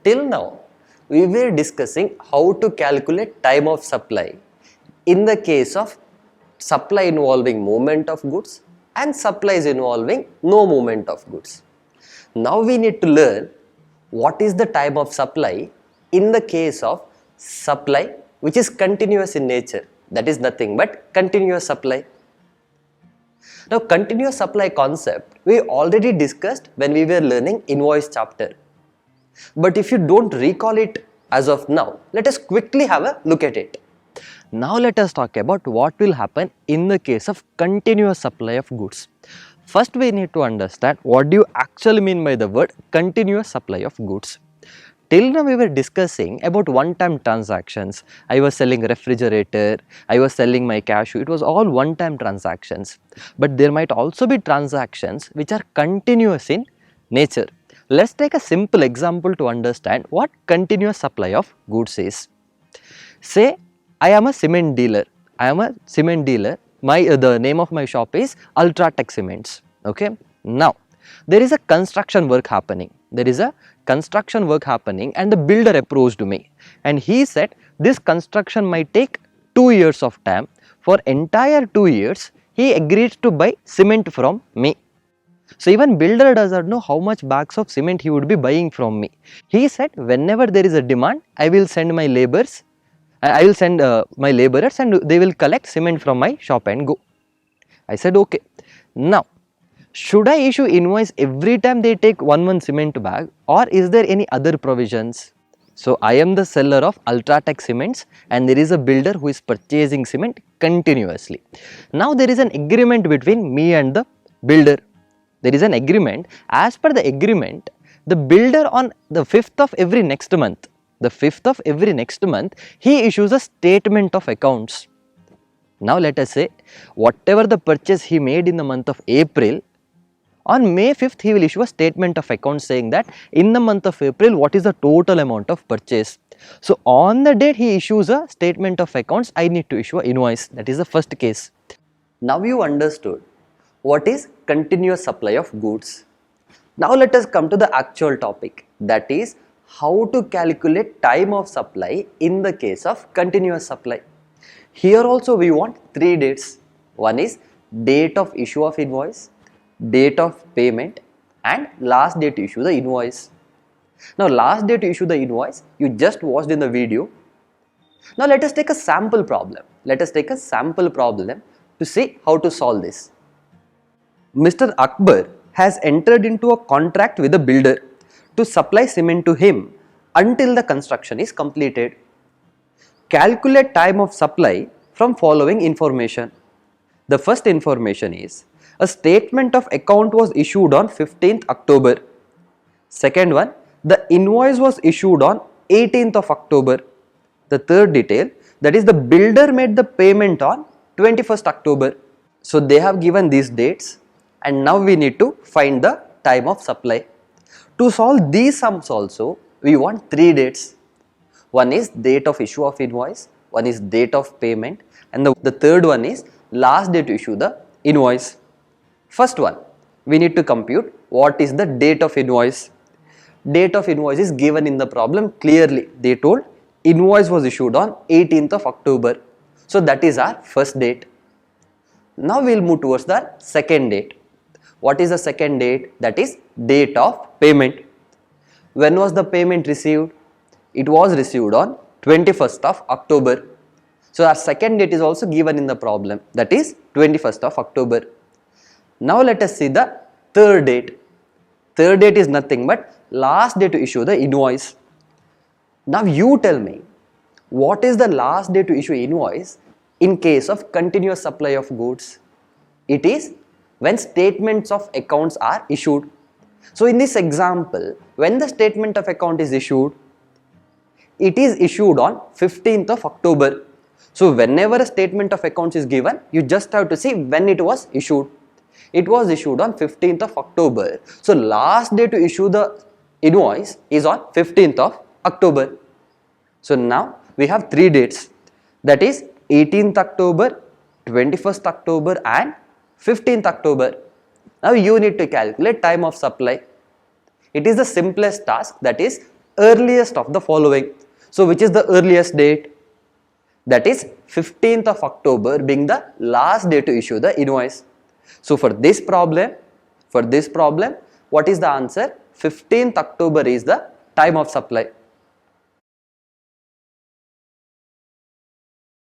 Till now, we were discussing how to calculate time of supply in the case of supply involving movement of goods and supplies involving no movement of goods. Now we need to learn what is the time of supply in the case of supply which is continuous in nature, that is nothing but continuous supply. Now continuous supply concept we already discussed when we were learning invoice chapter. But if you don't recall it as of now, let us quickly have a look at it. Now let us talk about what will happen in the case of continuous supply of goods. First we need to understand what do you actually mean by the word continuous supply of goods. Till now we were discussing about one-time transactions. I was selling a refrigerator, I was selling my cashew, it was all one-time transactions. But there might also be transactions which are continuous in nature. Let's take a simple example to understand what continuous supply of goods is. Say I am a cement dealer. The name of my shop is Ultratech Cements. Okay. Now there is a construction work happening. And the builder approached me and he said this construction might take 2 years of time. For entire 2 years he agreed to buy cement from me. So even builder doesn't know how much bags of cement he would be buying from me. He said whenever there is a demand, I will send my laborers and they will collect cement from my shop and go. I said okay. Now should I issue invoice every time they take one cement bag, or is there any other provisions? So I am the seller of Ultratech Cements and there is a builder who is purchasing cement continuously. Now there is an agreement between me and the builder. There is an agreement. As per the agreement, the builder on the 5th of every next month, he issues a statement of accounts. Now let us say whatever the purchase he made in the month of April, on May 5th he will issue a statement of accounts saying that in the month of April what is the total amount of purchase. So on the date he issues a statement of accounts, I need to issue an invoice. That is the first case. Now you understood what is continuous supply of goods. Now let us come to the actual topic, that is how to calculate time of supply in the case of continuous supply. Here also we want 3 dates. One is date of issue of invoice, date of payment and last day to issue the invoice. Now last day to issue the invoice you just watched in the video. Now let us take a sample problem. To see how to solve this. Mr. Akbar has entered into a contract with the builder to supply cement to him until the construction is completed. Calculate time of supply from following information. The first information is a statement of account was issued on 15th October. Second one, the invoice was issued on 18th of October. The third detail, that is the builder made the payment on 21st October. So they have given these dates and now we need to find the time of supply. To solve these sums also, we want 3 dates. One is date of issue of invoice, one is date of payment and the third one is last day to issue the invoice. First one, we need to compute what is the date of invoice. Date of invoice is given in the problem clearly. They told invoice was issued on 18th of October. So that is our first date. Now we will move towards the second date. What is the second date? That is date of payment. When was the payment received? It was received on 21st of October. So our second date is also given in the problem, that is 21st of October. Now let us see the third date. Third date is nothing but last day to issue the invoice. Now you tell me, what is the last day to issue invoice in case of continuous supply of goods? It is when statements of accounts are issued. So in this example, when the statement of account is issued, it is issued on 15th of October. So whenever a statement of accounts is given, you just have to see when it was issued. It was issued on 15th of October. So last day to issue the invoice is on 15th of October. So now we have 3 dates, that is 18th October, 21st October and 15th October. Now you need to calculate time of supply. It is the simplest task, that is earliest of the following. So which is the earliest date? That is 15th of October being the last day to issue the invoice. So for this problem, what is the answer? 15th October is the time of supply.